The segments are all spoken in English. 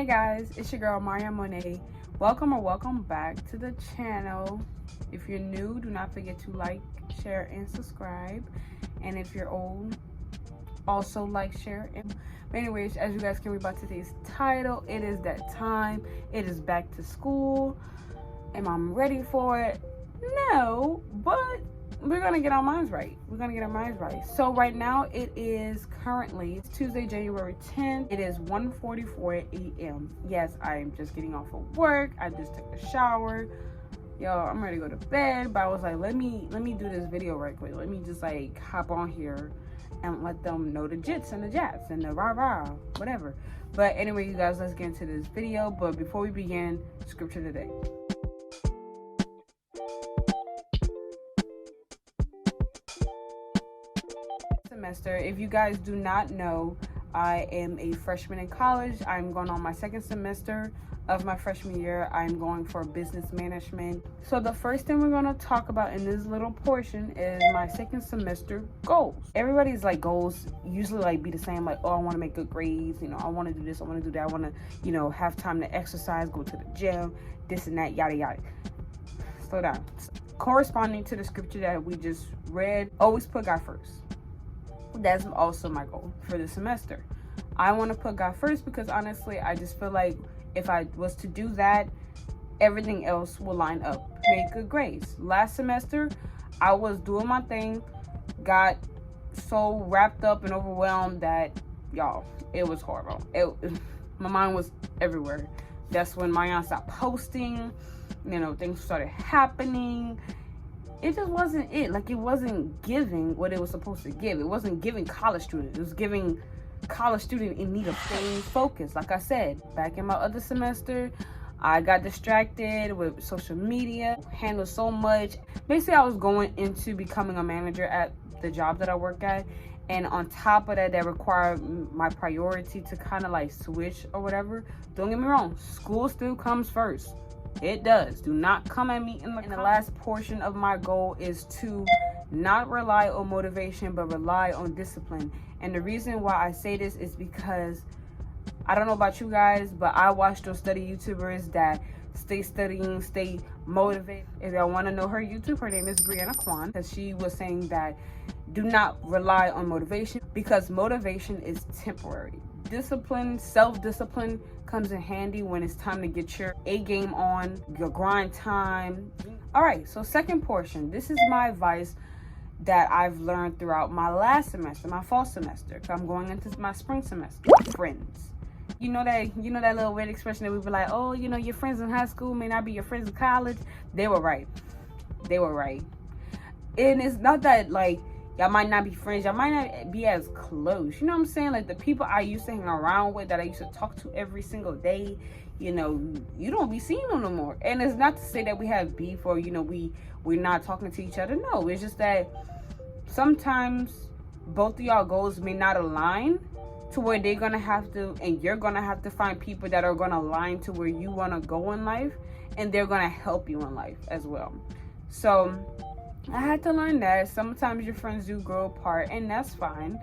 Hey guys, it's your girl Maria Monet. Welcome back to the channel. If you're new, do not forget to like, share, and subscribe. And if you're old, also like, share, and but anyways, as you guys can read by today's title, it is that time. It is back to school. Am I ready for it? No, but we're gonna get our minds right. So right now it is currently Tuesday, January 10th. It is 1:44 a.m. Yes, I am just getting off of work. I just took a shower. Y'all, I'm ready to go to bed, but I was like, let me do this video right quick. Let me just like hop on here and let them know the jits and the jats and the rah whatever. But anyway, you guys, let's get into this video. But before we begin, scripture today. Semester. If you guys do not know, I am a freshman in college. I'm going on my second semester of my freshman year. I'm going for business management. So the first thing we're going to talk about in this little portion is my second semester goals. Everybody's like goals usually like be the same, like, oh, I want to make good grades, you know, I want to do this, I want to do that, I want to, you know, have time to exercise, go to the gym, this and that, yada yada. Slow down. Corresponding to the scripture that we just read, always put God first. That's also my goal for the semester. I want to put God first because honestly, I just feel like if I was to do that, everything else will line up. Make good grades. Last semester, I was doing my thing, got so wrapped up and overwhelmed that, y'all, it was horrible. My mind was everywhere. That's when my aunt stopped posting, you know, things started happening. It just wasn't it. Like, it wasn't giving what it was supposed to give. It wasn't giving college student. It was giving college student in need of staying focused. Like I said, back in my other semester, I got distracted with social media, handled so much. Basically, I was going into becoming a manager at the job that I work at. And on top of that, that required my priority to kind of like switch or whatever. Don't get me wrong, school still comes first. It does. Do not come at me in the last portion of my goal is to not rely on motivation, but rely on discipline. And the reason why I say this is because I don't know about you guys, but I watch those study YouTubers that stay studying, stay motivated. If y'all want to know her YouTube, her name is Brianna Kwan, because she was saying that do not rely on motivation because motivation is temporary. Discipline, self-discipline comes in handy when it's time to get your A game on, your grind time. All right, so second portion. This is my advice that I've learned throughout my last semester, my fall semester. I'm going into my spring semester. Friends. You know that little weird expression that we be like, oh, you know, your friends in high school may not be your friends in college. They were right. And it's not that like y'all might not be friends, y'all might not be as close, you know what I'm saying? Like the people I used to hang around with, that I used to talk to every single day, you know, you don't be seeing them no more. And it's not to say that we have beef or, you know, we're not talking to each other. No, it's just that sometimes both of y'all goals may not align to where they're gonna have to, and you're gonna have to find people that are gonna align to where you want to go in life, and they're gonna help you in life as well. So I had to learn that sometimes your friends do grow apart, and that's fine.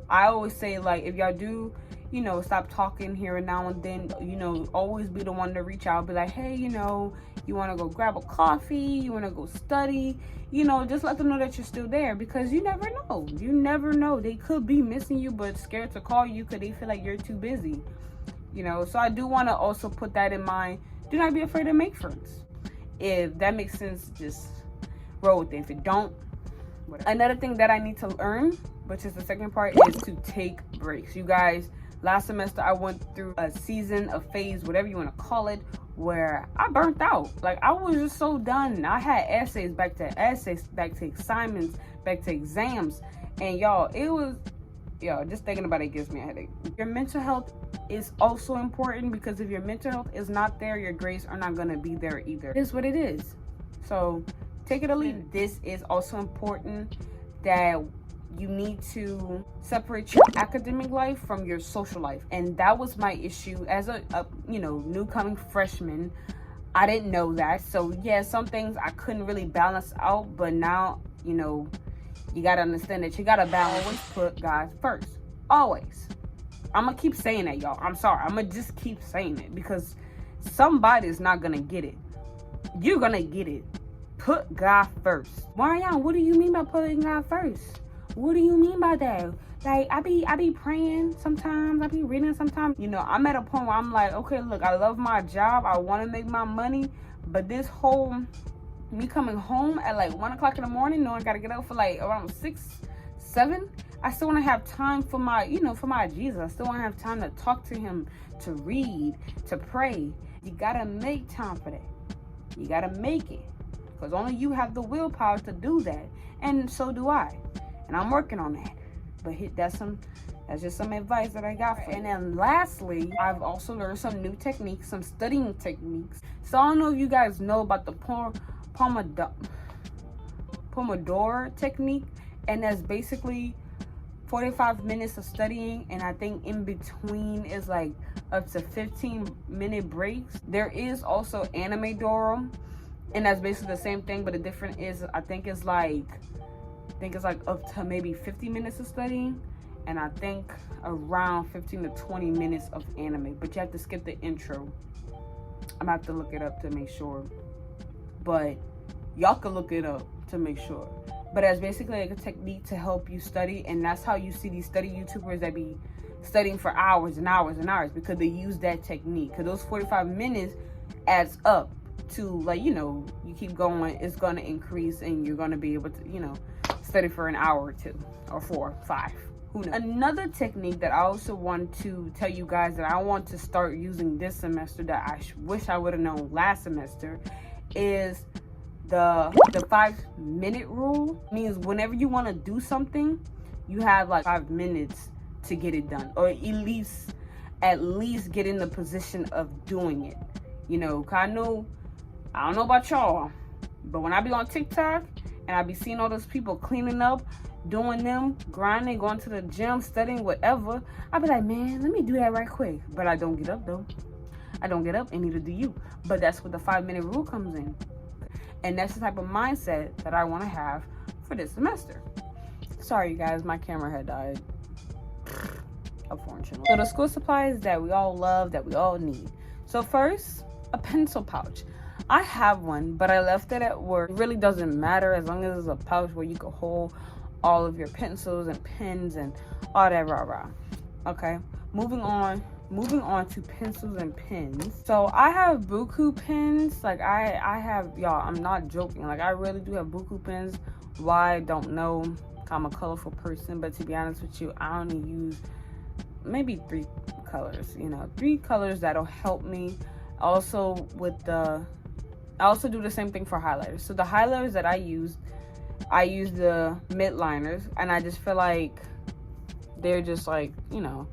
I always say, like, if y'all do, you know, stop talking here and now and then, you know, always be the one to reach out, be like, hey, you know, you want to go grab a coffee, you want to go study, you know, just let them know that you're still there, because you never know. They could be missing you but scared to call you because they feel like you're too busy, you know. So I do want to also put that in mind. Do not be afraid to make friends. If that makes sense, just roll with it. If it don't, whatever. Another thing that I need to learn, which is the second part, is to take breaks. You guys, last semester I went through a season, a phase, whatever you want to call it, where I burnt out. Like, I was just so done. I had essays, back to assignments, back to exams, and y'all, just thinking about it gives me a headache. Your mental health is also important, because if your mental health is not there, your grades are not going to be there either. It is what it is. So take it or leave it. This is also important, that you need to separate your academic life from your social life. And that was my issue as a you know, new coming freshman. I didn't know that. So yeah, some things I couldn't really balance out, but now, you know, you got to understand that you got to balance. Always put God first. Always. I'm gonna keep saying that, y'all. I'm sorry. I'm gonna just keep saying it because somebody's not gonna get it. You're gonna get it. Put God first. Marianne, what do you mean by putting God first? What do you mean by that? Like, I be praying sometimes. I be reading sometimes. You know, I'm at a point where I'm like, okay, look, I love my job. I want to make my money. But this whole, me coming home at like 1 o'clock in the morning, knowing I got to get up for like around 6, 7. I still want to have time for my, you know, for my Jesus. I still want to have time to talk to him, to read, to pray. You got to make time for that. You got to make it. Because only you have the willpower to do that. And so do I. And I'm working on that. But that's just some advice that I got for you. And then lastly, I've also learned some new techniques, some studying techniques. So I don't know if you guys know about the Pomodoro technique. And that's basically 45 minutes of studying. And I think in between is like up to 15-minute breaks. There is also Pomodoro. And that's basically the same thing. But the difference is, I think it's like up to maybe 50 minutes of studying, and I think around 15 to 20 minutes of anime, but you have to skip the intro. I'm gonna have to look it up to make sure, but y'all can look it up to make sure. But that's basically like a technique to help you study, and that's how you see these study YouTubers that be studying for hours and hours and hours, because they use that technique. Because those 45 minutes adds up to, like, you know, you keep going, it's going to increase, and you're going to be able to, you know, study for an hour or 2 or 4, 5, who knows. Another technique that I also want to tell you guys that I want to start using this semester that I wish I would have known last semester is the 5-minute rule. It means whenever you want to do something, you have like 5 minutes to get it done, or at least get in the position of doing it. You know, I don't know about y'all, but when I be on TikTok and I be seeing all those people cleaning up, doing them, grinding, going to the gym, studying, whatever, I be like, man, let me do that right quick. But I don't get up though. I don't get up, and neither do you. But that's where the 5-minute rule comes in. And that's the type of mindset that I want to have for this semester. Sorry, you guys, my camera had died. Unfortunately. So the school supplies that we all love, that we all need. So first, a pencil pouch. I have one, but I left it at work. It really doesn't matter as long as it's a pouch where you can hold all of your pencils and pens and all that rah-rah. Okay, moving on to pencils and pens. So I have buku pens. Like I have, y'all, I'm not joking. Like I really do have buku pens. Why, I don't know. I'm a colorful person, but to be honest with you, I only use maybe 3 colors. You know, 3 colors that'll help me. Also I also do the same thing for highlighters. So the highlighters that I use the midliners, and I just feel like they're just like, you know,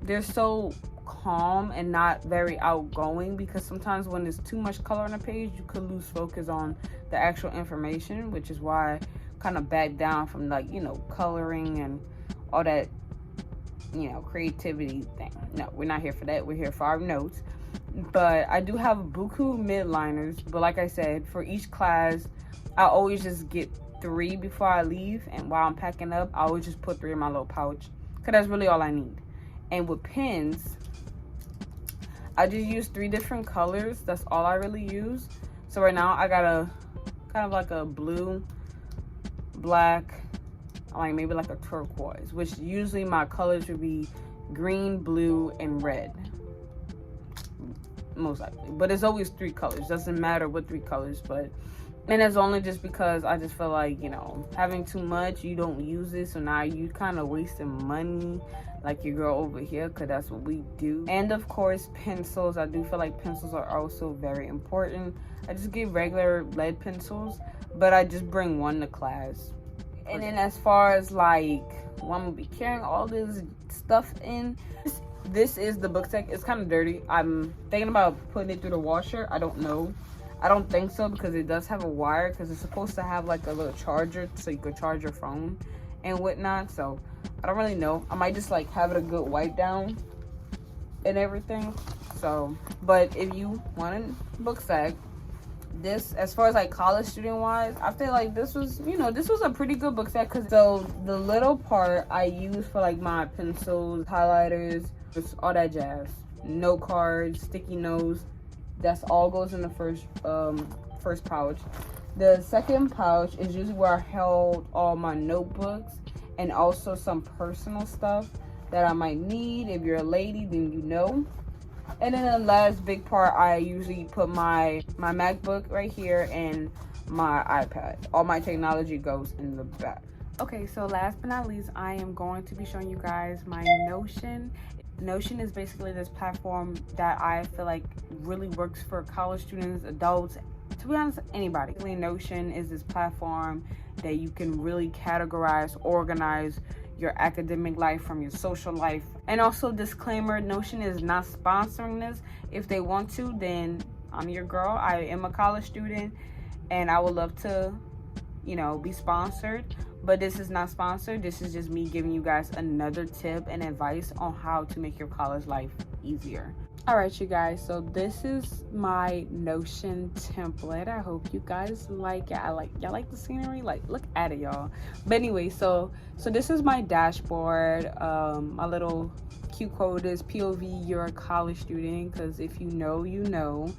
they're so calm and not very outgoing, because sometimes when there's too much color on a page, you could lose focus on the actual information, which is why I kind of back down from, like, you know, coloring and all that, you know, creativity thing. No, we're not here for that. We're here for our notes. But I do have buku midliners, but like I said, for each class I always just get 3 before I leave, and while I'm packing up I always just put 3 in my little pouch, because that's really all I need. And with pens, I just use 3 different colors. That's all I really use. So right now I got a kind of like a blue, black, like maybe like a turquoise, which usually my colors would be green, blue, and red, most likely. But it's always 3 colors. Doesn't matter what 3 colors, but, and it's only just because I just feel like, you know, having too much, you don't use it, so now you kind of wasting money like your girl over here, because that's what we do. And of course, pencils. I do feel like pencils are also very important. I just get regular lead pencils, but I just bring 1 to class. And then as far as like when I'm gonna be carrying all this stuff in, this is the book sack. It's kind of dirty. I'm thinking about putting it through the washer. I don't know. I don't think so, because it does have a wire, because it's supposed to have like a little charger so you could charge your phone and whatnot. So I don't really know. I might just like have it a good wipe down and everything. So, but if you want a book sack, this, as far as like college student wise, I feel like this was, this was a pretty good book set. Because so the little part I use for like my pencils, highlighters, just all that jazz, note cards, sticky notes, that's all goes in the first pouch. The second pouch is usually where I held all my notebooks and also some personal stuff that I might need. If you're a lady, then you know. And then the last big part, I usually put my MacBook right here and my iPad. All my technology goes in the back. Okay, so last but not least, I am going to be showing you guys my Notion. Notion is basically this platform that I feel like really works for college students, adults, to be honest, anybody. Notion is this platform that you can really categorize, organize your academic life from your social life. And also, disclaimer, Notion is not sponsoring this. If they want to, then I'm your girl. I am a college student and I would love to, be sponsored. But this is not sponsored. This is just me giving you guys another tip and advice on how to make your college life easier. All right, you guys, so this is my Notion template. I hope you guys like it. Y'all like the scenery? Like, look at it, y'all. But anyway, so this is my dashboard. My little cute quote is POV, you're a college student, because if you know, you know.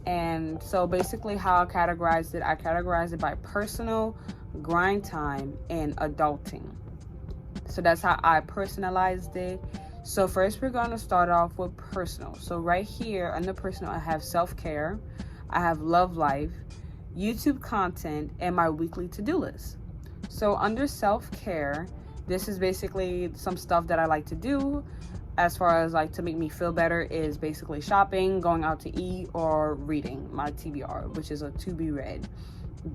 And so basically how I categorized it by personal, grind time, and adulting. So that's how I personalized it. So first we're going to start off with personal. So right here under personal, I have self-care, I have love life, YouTube content, and my weekly to-do list. So under self-care, this is basically some stuff that I like to do as far as like to make me feel better is basically shopping, going out to eat, or reading my TBR, which is a to be read.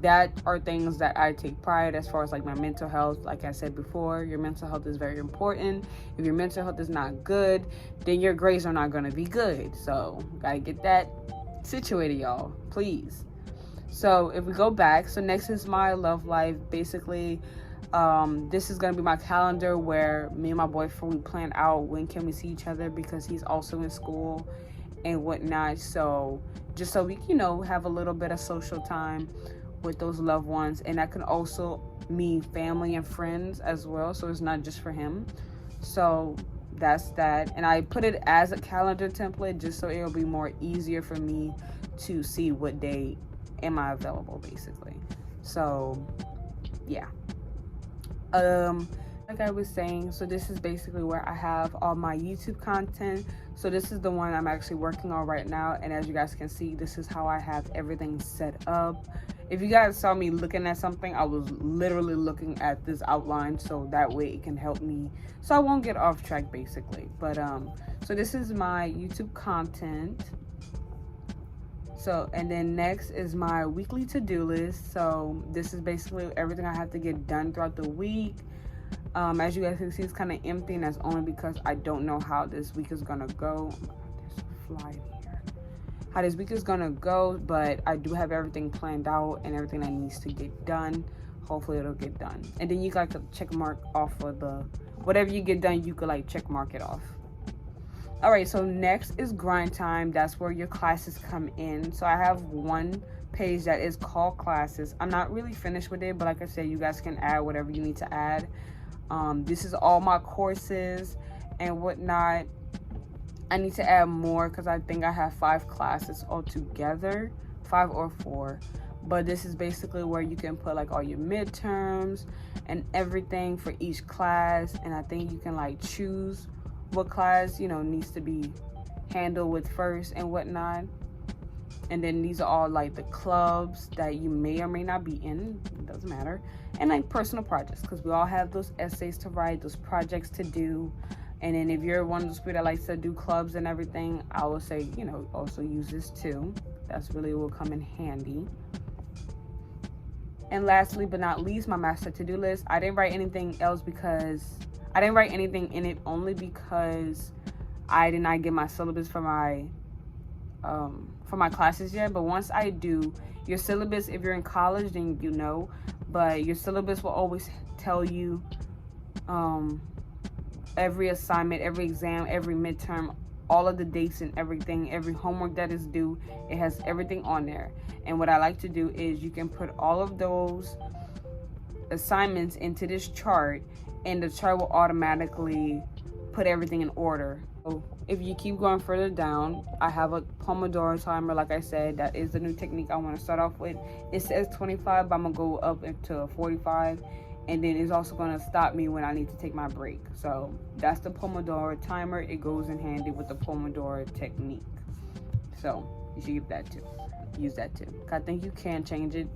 That are things that I take pride as far as like my mental health. Like I said before, your mental health is very important. If your mental health is not good, then your grades are not going to be good. So gotta get that situated, y'all, please. So if we go back, so next is my love life. Basically, this is going to be my calendar where me and my boyfriend, we plan out when can we see each other, because he's also in school and whatnot. So just so we, have a little bit of social time with those loved ones. And that can also mean family and friends as well, so it's not just for him. So that's that. And I put it as a calendar template just so it'll be more easier for me to see what day am I available, basically. So yeah, like I was saying, so this is basically where I have all my YouTube content. So this is the one I'm actually working on right now, and as you guys can see, this is how I have everything set up. If you guys saw me looking at something, I was literally looking at this outline, so that way it can help me so I won't get off track, basically. But so this is my YouTube content. So, and then next is my weekly to-do list. So this is basically everything I have to get done throughout the week. As you guys can see, it's kind of empty, and that's only because I don't know how this week is gonna go. There's a fly here. How this week is gonna go, but I do have everything planned out and everything that needs to get done. Hopefully it'll get done. And then you got to check mark off of the whatever you get done, you could like check mark it off. All right, so next is grind time. That's where your classes come in. So I have one page that is called classes. I'm not really finished with it, but like I said, you guys can add whatever you need to add. This is all my courses and whatnot. I need to add more because I think I have 5 classes altogether, 5 or 4. But this is basically where you can put like all your midterms and everything for each class. And I think you can like choose what class, needs to be handled with first and whatnot. And then these are all like the clubs that you may or may not be in, it doesn't matter. And like personal projects, because we all have those essays to write, those projects to do. And then if you're one of those people that likes to do clubs and everything, I would say, also use this too. That's really will come in handy. And lastly but not least, my master to-do list. I didn't write anything else because I didn't write anything in it only because I did not get my syllabus for my classes yet. But once I do, your syllabus, if you're in college, then but your syllabus will always tell you every assignment, every exam, every midterm, all of the dates and everything, every homework that is due. It has everything on there. And what I like to do is you can put all of those assignments into this chart, and the chart will automatically put everything in order. So if you keep going further down, I have a Pomodoro timer. Like I said, that is the new technique I want to start off with. It says 25, but I'm gonna go up into 45, and then it's also gonna stop me when I need to take my break. So that's the Pomodoro timer. It goes in handy with the Pomodoro technique. So you should use that too. I think you can change it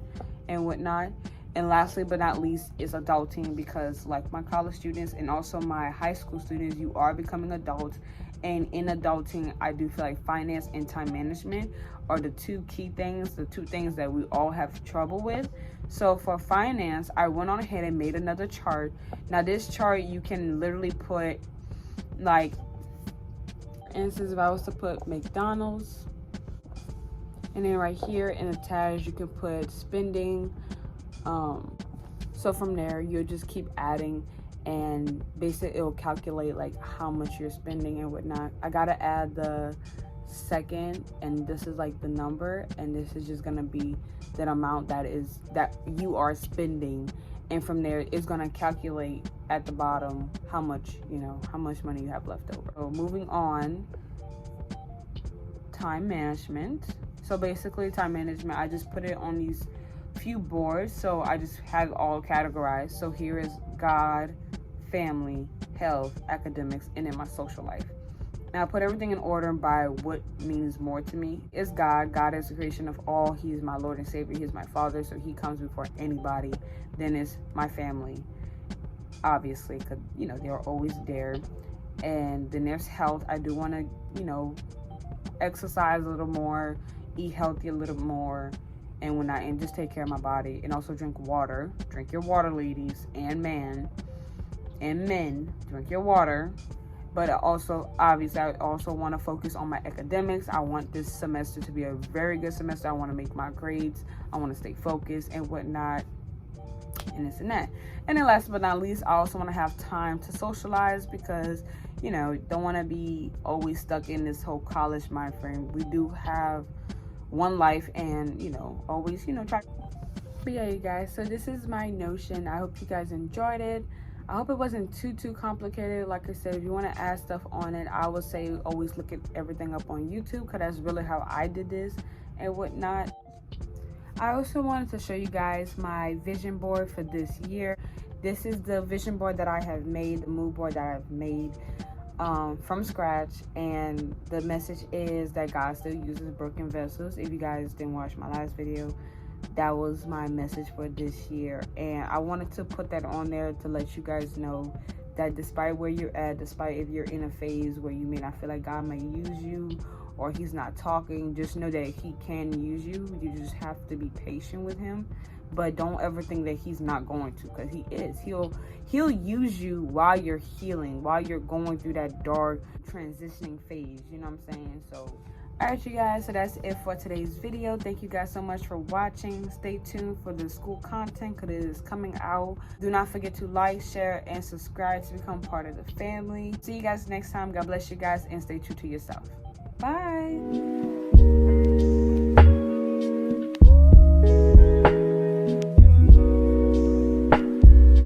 and whatnot. And lastly but not least is adulting, because like my college students and also my high school students, you are becoming adults. And in adulting, I do feel like finance and time management are the two key things, the two things that we all have trouble with. So for finance, I went on ahead and made another chart. Now this chart, you can literally put, like, for instance, if I was to put McDonald's, and then right here in the tabs, you can put spending. So from there, you'll just keep adding, and basically it'll calculate like how much you're spending and whatnot. I gotta add the second, and this is like the number, and this is just gonna be that amount that you are spending, and from there it's gonna calculate at the bottom how much money you have left over. So moving on, time management. So basically time management, I just put it on these few boards, so I just have all categorized. So here is God, family, health, academics, and then my social life. Now I put everything in order by what means more to me. It's God. God is the creation of all. He's my Lord and Savior. He's my Father, so he comes before anybody. Then it's my family, obviously, because they're always there. And then there's health. I do want to exercise a little more, eat healthy a little more, and just take care of my body, and also drink water. Drink your water, ladies and men, drink your water. But also, obviously, I also want to focus on my academics. I want this semester to be a very good semester. I want to make my grades. I want to stay focused and whatnot, and this and that. And then last but not least, I also want to have time to socialize, because don't want to be always stuck in this whole college mind frame. We do have one life, and always try. But yeah, you guys, so this is my Notion. I hope you guys enjoyed it. I hope it wasn't too complicated. Like I said, if you want to add stuff on it, I would say always look at everything up on YouTube, because that's really how I did this and whatnot. I also wanted to show you guys my vision board for this year. This is the vision board that I have made, the mood board that I've made from scratch, and the message is that God still uses broken vessels. If you guys didn't watch my last video, that was my message for this year, and I wanted to put that on there to let you guys know that despite where you're at, despite if you're in a phase where you may not feel like God may use you or he's not talking, just know that he can use you. You just have to be patient with him, but don't ever think that he's not going to, because he is. He'll use you while you're healing, while you're going through that dark transitioning phase, you know what I'm saying? So alright, you guys, so that's it for today's video. Thank you guys so much for watching. Stay tuned for the school content, because it is coming out. Do not forget to like, share, and subscribe to become part of the family. See you guys next time. God bless you guys, and stay true to yourself. Bye.